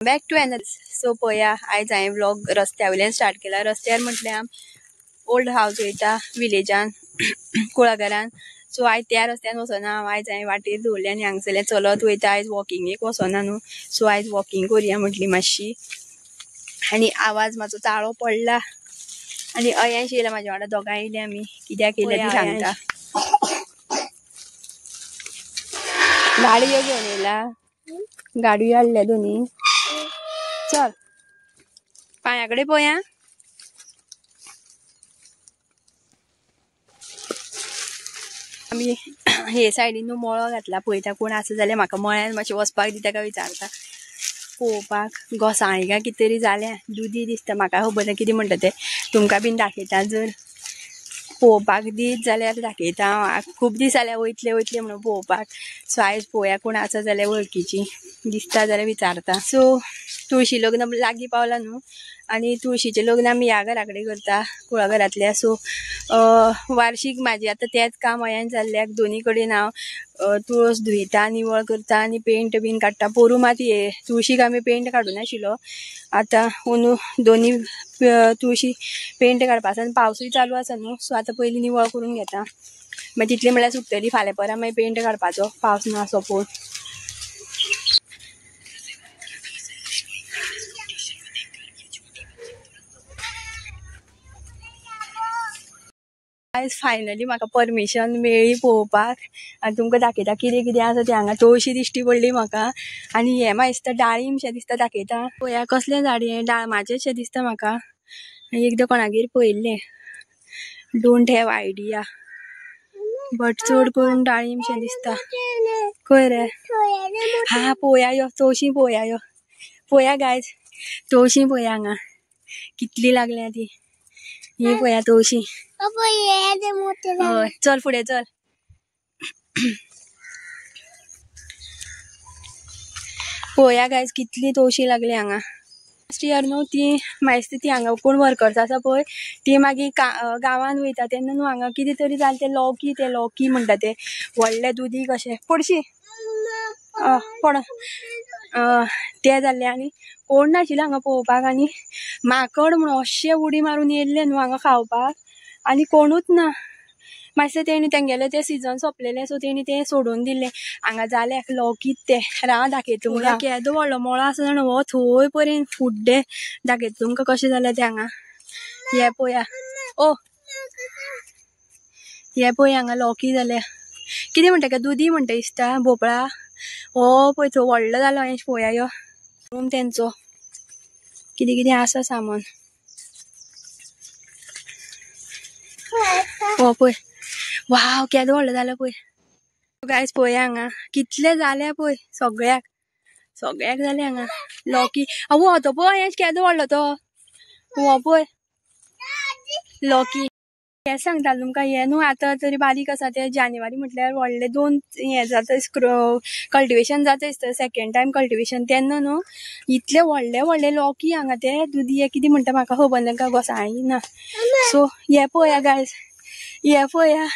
Back to another. So पळया आयज हांवें व्लॉग रस्त्या वयल्यान स्टार्ट केला. रस्त्यार म्हटल्यार ओल्ड हावस वयता विलेजान कुळागरान. सो आयज त्या रस्त्यान वचना हांव. आयज हांवें वाटेर दवरले आनी हांगसरले चलत वयता. आयज वॉकिंगेक वचना न्हू. सो आयज वॉकिंग करुया म्हटली मातशी. आनी आवाज म्हाजो ताळो पडला आनी अयांश येयला म्हाज्या वांगडा. दोगांय येयले आमी. कित्याक येयले ती सांगता. गाडयो घेवन येयला. गाडयो हाडल्या दोनी. चल पांयाकडे पळया. आमी हे सायडीन मळो घातला. पळयता कोण आसा जाल्यार म्हाका मळ्यान मातशें वचपाक दी. ताका विचारता पळोवपाक घोसाळी काय कितें तरी जाल्या. दुदी दिसता. म्हाका खबर ना कितें म्हणटा ते. तुमकां बीन दाखयता. जर पळोवपाक दीत जाल्यार दाखयता. खूब दीस जाल्यार वयतले वयतले म्हणून पळोवपाक. सो आयज पळोवया कोण आसा जाल्यार वळखीची दिसता जाल्यार विचारता. सो तुळशी लग्न लागीं पावला न्हू. आनी तुळशीचें लग्न आमी ह्या घरा कडेन करता कुळागरांतल्या. सो वार्षिक म्हाजें आतां तेंच काम अयान जाल्ल्याक दोनी कडेन हांव तुळस धुयता निवळ करता आनी पेंट बीन काडटा. पोरू मात हे तुळशीक आमी पेंट काडूनाशिल्लो. आतां अंदू दोनी तुळशी पेंट काडपा आसा. आनी पावसूय चालू आसा न्हू. सो आतां पयलीं निवळ करून घेता. मागीर तितलें म्हळ्यार सुकतली. फाल्यां परां मागीर पेंट काडपाचो पावस ना सपोज. आयज फायनली म्हाका परमिशन मेळ्ळी पळोवपाक. आनी तुमकां दाखयता कितें कितें आसा तें. हांगा तवशी दिश्टी पडली म्हाका. आनी हें म्हाका दिसता डाळींबशें दिसता. दाखयता पळया कसलें झाड हें. डाळमाचेंशें दिसता म्हाका. एकदां कोणागेर पळयल्लें. डोंट हॅव आयडिया बट चड करून डाळींबशें दिसता. खंय रे. हा पळोवया यो तवशी पळोवया यो. पळया गायज तवशी पळया हांगा कितली लागल्या ती. ही पळया तवशी. हय चल फुडें चल. पळया गायज कितली तवशी लागली हांगा. लास्ट इयर न्हू ती म्हाका दिसता ती हांगा कोण वर्कर्स आसा पळय ती मागीर गांवान वयता तेन्ना न्हू हांगा कितें तरी जालें. ते लॉकी म्हणटा ते व्हडले दुदी कशें पडशी पड ते जाल्ले. आनी कोण नाशिल्ले हांगा पळोवपाक. आनी माकड म्हणून अशें उडी मारून येयल्ले न्हू हांगा खावपाक. आनी कोणूच ना. मातशें तेणी तेंगेले ते सिजन सोंपलेले. सो तेणी ते सोडून दिल्ले. हांगा जाले लॉकीत ते. राव दाखयता तुमकां. केदो व्हडलो मळो आसा जाणा हो. थंय पर्यंत फुड्डे दाखयता तुमकां कशें जालें ते हांगा. हे पळया. ओ हे पळय हांगा लॉकी जाल्या. कितें म्हणटा काय दुदी म्हणटा दिसता. भोपळा हो पळय थंय व्हडलो जालो. हांवें पळया यो रूम तेंचो कितें कितें आसा सामान. हो पळय वाव केदो व्हडलो जालो पळय. गायज पळया हांगा कितले जाल्या पळय. सगळ्याक जाले हांगा लॉकी. हो तो पळय केदो व्हडलो तो. हो पळय लॉकी. हें सांगतालें तुमकां. हे न्हू आतां तरी बारीक आसा. ते जानेवारी म्हटल्यार व्हडले 2 हें जाता कल्टिवेशन जाता दिसता. सेकंड टायम कल्टिवेशन तेन्ना न्हू इतले व्हडले व्हडले लॉकी हांगा. ते दुदी कितें म्हणटा म्हाका खबर ना. तांकां घोसाळी ना. सो हे पळया गायज हे पळया.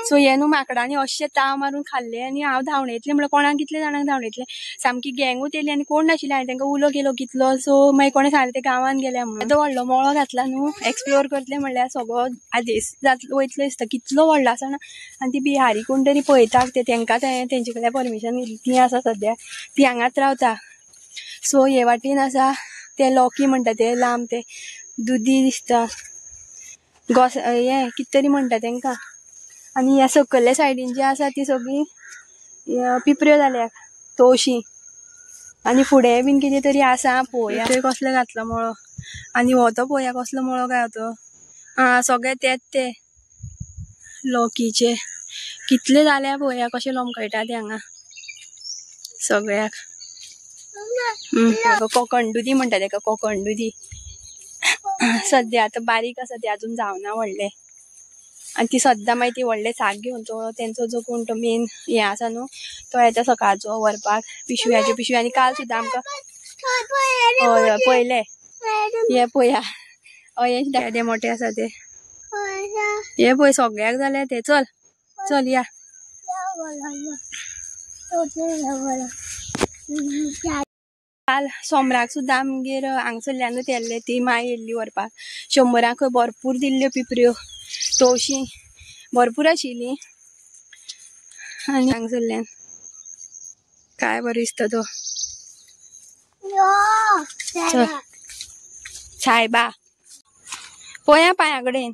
सो हे न्हू माकडांनी अशें ताव मारून खाल्ले. आनी हांव धांवणयतलें म्हणल्यार कोणाक कितले जाणांक धांवणयतलें. सामकी गँगूच येयली आनी कोण नाशिल्लें. हांवें तांकां उलो केलो कितलो. सो मागीर कोणें सांगलें ते गांवान गेल्या म्हणून. तो व्हडलो मळो घातला न्हू एक्सप्लोर करतलें म्हणल्यार सगळो आदेस वयतलो दिसता. कितलो व्हडलो आसा ना. आनी ती बिहारी कोण तरी पळयता ते तेंकां तेंचे कडल्यान परमिशन घेतली. ती आसा सद्या ती हांगाच रावता. सो हे वाटेन आसा ते लॉकी म्हणटा ते लांब ते दुदी दिसता. हे कितें तरी म्हणटा तेंकां. आनी ह्या सकयल्ल्या सायडीन जी आसा ती सगळी पिपऱ्यो जाल्यात तवशी. आनी फुडें बीन कितें तरी आसा पळोवया. थंय कसलो घातलो मळो. आनी हो तो पळया कसलो मळो काय तो. सगळे तेच ते लॉकीचे. कितले जाल्या पळया कशें लोंबकळटा ते हांगा सगळ्याक. कोकण दुदी म्हणटा तेका कोकण दुदी. सद्या आतां बारीक आसा ती अजून जावना व्हडले. आनी ती सद्दां मागीर ती व्हडले साक घेवन तो तेंचो जो कोण तो मेन हे आसा न्हू तो येता सकाळचो व्हरपाक पिशव्याच्यो पिशवी. आनी काल सुद्दां आमकां हय पळयलें हे पया हे मोठे आसा ते हे पय सगळ्याक जाले ते चल चल या काल सोमराक सुद्दां आमगेर हांगसरल्यानूच येल्ले ती माय येल्ली व्हरपाक 100 भरपूर दिल्ल्यो पिपऱ्यो तवशीं भरपूर आशिल्ली आनी हांगसरल्यान काय बरो दिसता तो सायबा पया पांया कडेन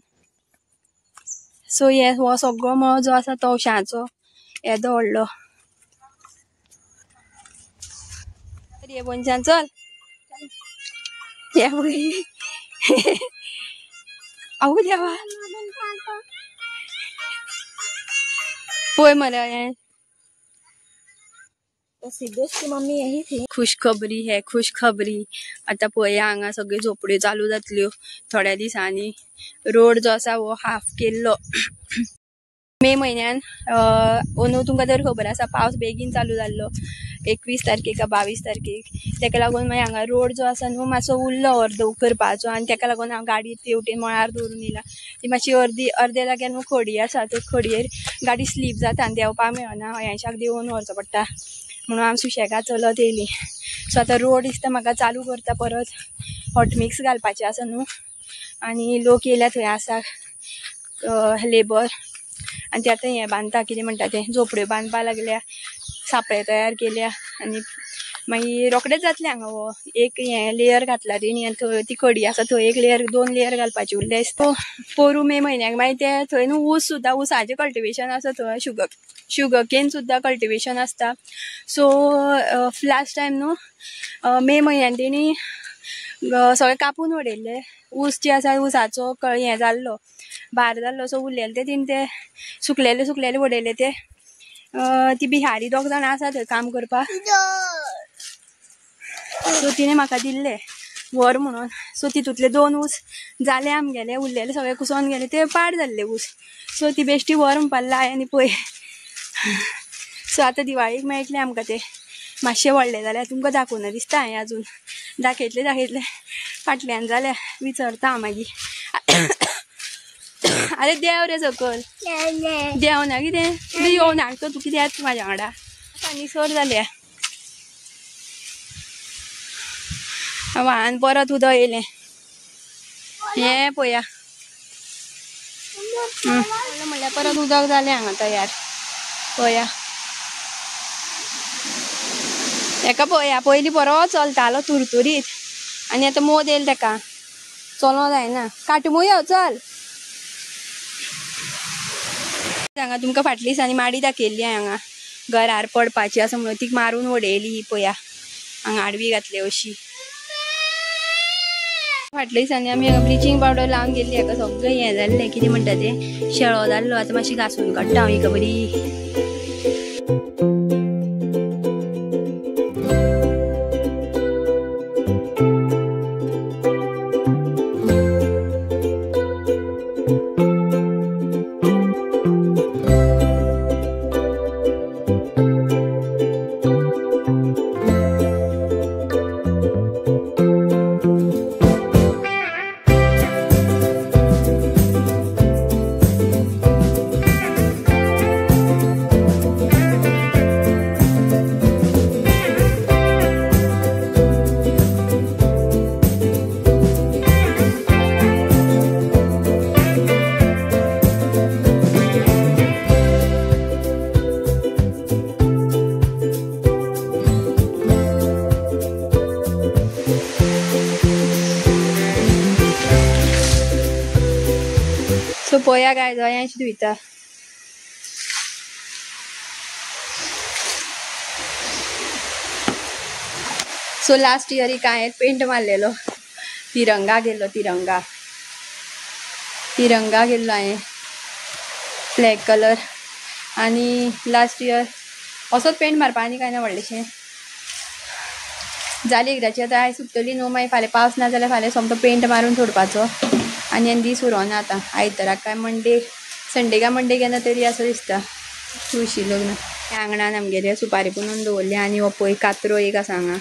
सो हे हो सगळो मळो जो आसा तवशांचो येदो व्हडलो ये बोनच्यान चल आवू देवा पय मरे मम्मी यही थी खुशखबरी है खुशखबरी आता पळया हांगा सगळ्यो झोपड्यो चालू जातल्यो थोड्या दिसांनी रोड जो आसा वो हाफ केल्लो मे म्हयन्यान अंदू तुमकां तर खबर आसा पावस बेगीन चालू जाल्लो 21 तारखेक का 22 तारखेक तेका लागून मागीर हांगा रोड जो आसा न्हू मातसो उरलो अर्दो करपाचो आनी तेका लागून हांव गाडी तेवटेन मळार दवरून येयला ती मातशी अर्दे जाग्यार न्हू खडी आसा ते खडयेर गाडी स्लीप जाता आनी देंवपाक मेळना हयांशाक देंवन व्हरचो पडटा म्हणून हांव सुशेगाद चलत येयली सो आतां रोड दिसता म्हाका चालू करता परत हॉट मिक्स घालपाचें आसा न्हू आनी लोक येयल्या थंय आसा लेबर आनी ते आतां हें बांदता कितें म्हणटा तें झोपड्यो बांदपा लागल्या सापळे तयार केल्या आनी मागीर रोखडेच जातलें हांगा हो एक हें लेयर घातला तेणी आनी थंय ती खडी आसा थंय एक लेयर 2 लेयर घालपाची उरले दिसता पोरू मे म्हयन्याक मागीर ते थंय न्हू ऊस सुद्दां उसाचें कल्टिवेशन आसा थंय शुगर केन सुद्दां कल्टिवेशन आसता सो लास्ट टायम न्हू मे म्हयन्यान तेणी सगळे कापून उडयल्ले ऊस जे आसा उसाचो हें जाल्लो भार जाल्लो सो उरलेले ते तेणी ते सुकलेले उडयले ते ती बिहारी 2 जाणां आसा थंय काम करपाक सो तिणें म्हाका दिल्ले व्हर म्हणून सो तितूंतले 2 ऊस जाले आमगेले उरलेले सगळे कुसोन गेले ते पाड जाल्ले ऊस सो ती बेश्टी व्हर म्हणपाक लाय आनी पळय सो आतां दिवाळीक मेळटले आमकां ते मातशे व्हडले जाल्यार तुमकां दाखोवना दिसता हांवें अजून दाखयतले फाटल्यान जाल्यार विचारता हांव मागीर अरे देव रे सकल देव ना कितें तुका येवं नाका तूं कितें येता म्हाज्या वांगडा आनी सर जाल्या व्हान परत उदक येयलें हें पया म्हणल्यार परत उदक जालें हांगा तयार पया हेका पया पयलीं बरो चलतालो तुरतुरीत आनी आतां मोद येयला तेका चलों जायना काटमुयो चल हांगा तुमकां फाटल्या दिसांनी माडी दाखयल्ली हांगा घरार पडपाची आसा म्हणून ती मारून उडयली ही पया हांगा आडवी घातली अशी फाटल्या दिसांनी आमी हांगा ब्लिचींग पावडर लावन गेल्ली हाका सगळें हें जाल्लें कितें म्हणटा तें शेळो जाल्लो आतां मातशी घासून काडटा हांव हिका बरी सो पया काय अशें धुयता सो लास्ट इयर काय पेंट मारलेलो तिरंगा गेल्लो तिरंगा गेल्लो हांवें ब्लॅक कलर आनी लास्ट इयर असोच पेंट मारपा आनी काय ना व्हडलेशें जाली एकदाची आतां आयज सुट्टली न्हू मागीर फाल्यां पावस ना जाल्यार फाल्यां सोमतो पेंट मारून सोडपाचो आनी दीस उरोना आतां आयताराक काय मंडे संडे काय मंडे केन्ना तरी असो दिसता तुळशी लग्न आंगणान आमगेले सुपारी पुनून दवरले आनी हो पळय कात्रो एक आसा हांगा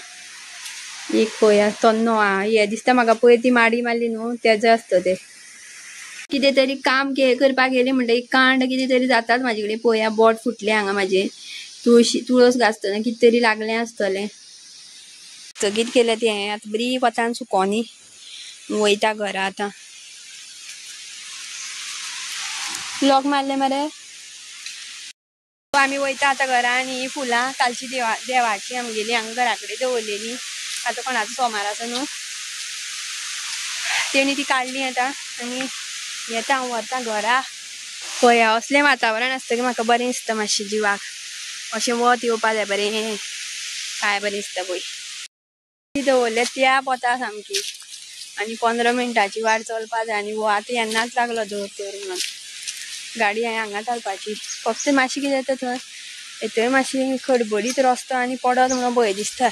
एक पळया तन्नो हे दिसता म्हाका पळय ती माडी मारली न्हू तेजो आसता ते कितें तरी काम करपाक गेले म्हणटा एक कांड कितें तरी जातात म्हाजे कडेन पळया बोट फुटले हांगा म्हाजे तुळस घासतना कितें तरी लागलें आसतलें स्थगीत केलें तें आतां बरी वतान सुकोनी वयता घरा आतां लॉक मारले मरे आमी वयता आतां घरा आनी फुलां कालची देवाची आमगेली हांगा घरा कडेन दवरलेली आतां कोणाचो सोमार आसा न्हू तेणी ती काडली आतां आनी येता हांव व्हरता घरा पळया असलें वातावरण आसता की म्हाका बरें दिसता मातशें जिवाक अशें वत येवपा जाय बरें काय बरें दिसता पळय ती दवरले त्या पोता सामकी आनी 15 मिनटाची वाट चलपा जाय आनी वो आतां येन्नाच लागलो धर तर म्हणून गाडी हांगा घालपाची फक्त मातशी कितें जाता थंय येतय मातशी खडबडीत रस्तो आनी पडत म्हणून भंय दिसता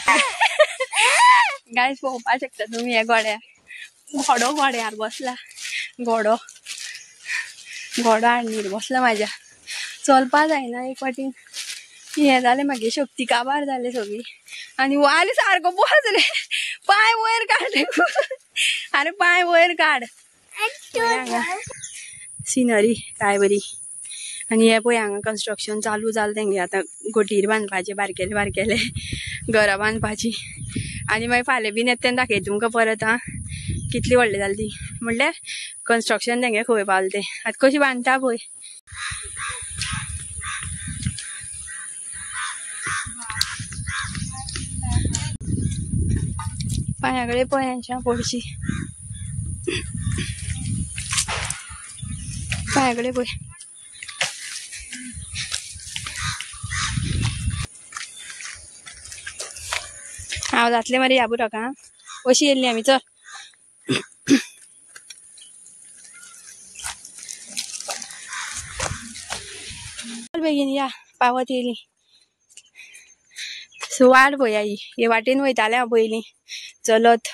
गायज पळोवपा शकता तुमी हे घोड्यार घोड्यार बसला घोडो आडनीर बसला म्हाज्या चलपा जायना एक फाटीन हे जालें मागे शक्ती काबार जाले सगळी आनी वाली सारको बस रे पाय वयर काड अरे पाय वयर काड सिनरी काय बरी आनी हे पळय हांगा कन्स्ट्रक्शन चालू जालें तेंगे आतां गोटीर बांदपाचे बारकेले बारकेले घरां बांदपाची आनी मागीर फाल्यां बीन येता तेन्ना दाखयता तुमकां परत आं कितली व्हडली जाली ती म्हणल्यार कन्स्ट्रक्शन तेंगे खंय पावलें तें आतां कशी बांदता पळय पांया कडेन पळय पडशी पांया कडेन पळय हांव जातलें मरे ह्या बुराक आं अशी येयल्ली आमी चल बेगीन या पावत येयली सो वाट पळया ही हे वाटेन वयतालें हांव पयलीं चलत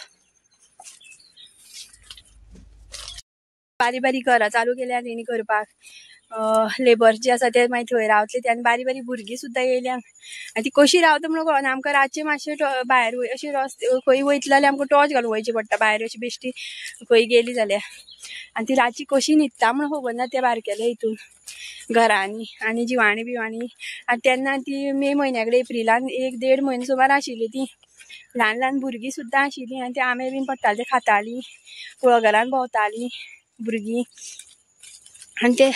बारीक बारीक घरां चालू केल्या तेणी करपाक लेबर जे आसा ते मागीर थंय रावतले ते आनी बारीक बारीक भुरगीं सुद्दां येयल्या आनी ती कशी रावता म्हणून कळना आमकां रातचें मातशें भायर अशें रस्ते खंय वयतले जाल्यार आमकां टॉर्च घालून वयचें पडटा भायर अशी बेश्टी खंय गेली जाल्यार आनी ती रातची कशी न्हिदता म्हणून खबर ना त्या बारकेल्या हितून घरांनी आनी जिवाणी बिवाणी आनी तेन्ना ती मे म्हयन्या कडेन एप्रिलान 1-1.5 म्हयने सुमार आशिल्ली ती ल्हान ल्हान भुरगीं सुद्दां आशिल्लीं आनी ते आंबे बीन पडटाले ते खातालीं कुळागरान भोंवतालीं भुरगीं आनी ते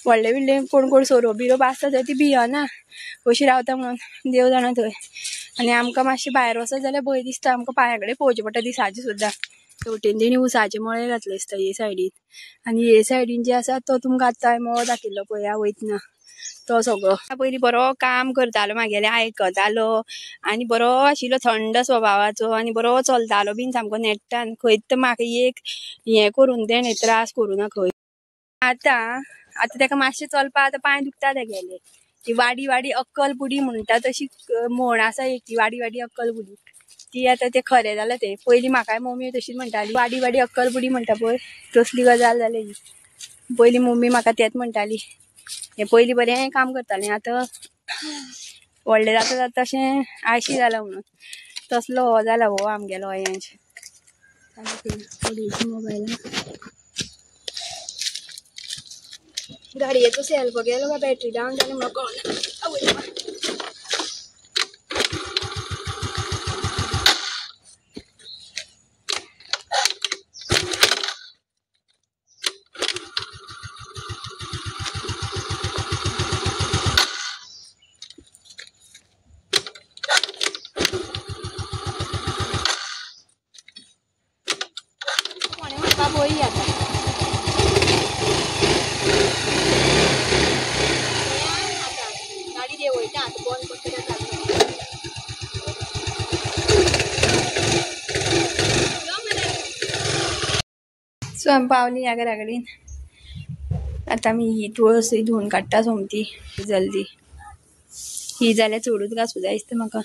व्हडले व्हडले कोण कोण सोरो बिरोप आसता थंय ती भियना कशी रावता म्हणून देव जाणा थंय आनी आमकां मातशें भायर वचत जाल्यार भंय दिसता आमकां पांया कडेन पळोवचें पडटा दिसाचें सुद्दां शेवटेन तेणी उसाचे मळे घातले दिसता हे सायडीन आनी हे सायडीन जे आसा तो तुमकां आतां मळो दाखयल्लो पळया वयतना तो सगळो पयलीं बरो काम करतालो म्हागेले आयकतालो आनी बरो आशिल्लो थंड स्वभावाचो आनी बरो चलतालो बीन सामको नेट्टान खंयच म्हाका एक हें करून तेणें त्रास करूं ना खंय आतां तेका मातशें चलपा आतां पांय दुखता तेगेले ती वाडी वाडी अक्कल बुडी म्हणटा तशी म्हण आसा एक ती वाडी वाडी अक्कल बुडी ती आतां तें खरें जालें तें पयलीं म्हाकाय मम्मी तशीच म्हणटाली वाडी वाडी अक्कल बुडी म्हणटा पळय तसली गजाल जाली पयलीं मम्मी म्हाका तेंच म्हणटाली हें पयलीं बरें काम करतालें आतां व्हडलें जाता जाता तशें आळशी जाला म्हणून तसलो हो जाला हो आमगेलो अयंश मोबायलान गाडयेचो सेल्फ गेलो काय बॅटरी डावन जालें म्हाका कळना बोई आता गाडी देवयता आता बंद करता सो आमी पावली ह्या घरा कडेन आतां आमी ही तुळस धुवन काडटा सोमती जल्दी ही जाल्यार चडूच घासूं जाय दिसता म्हाका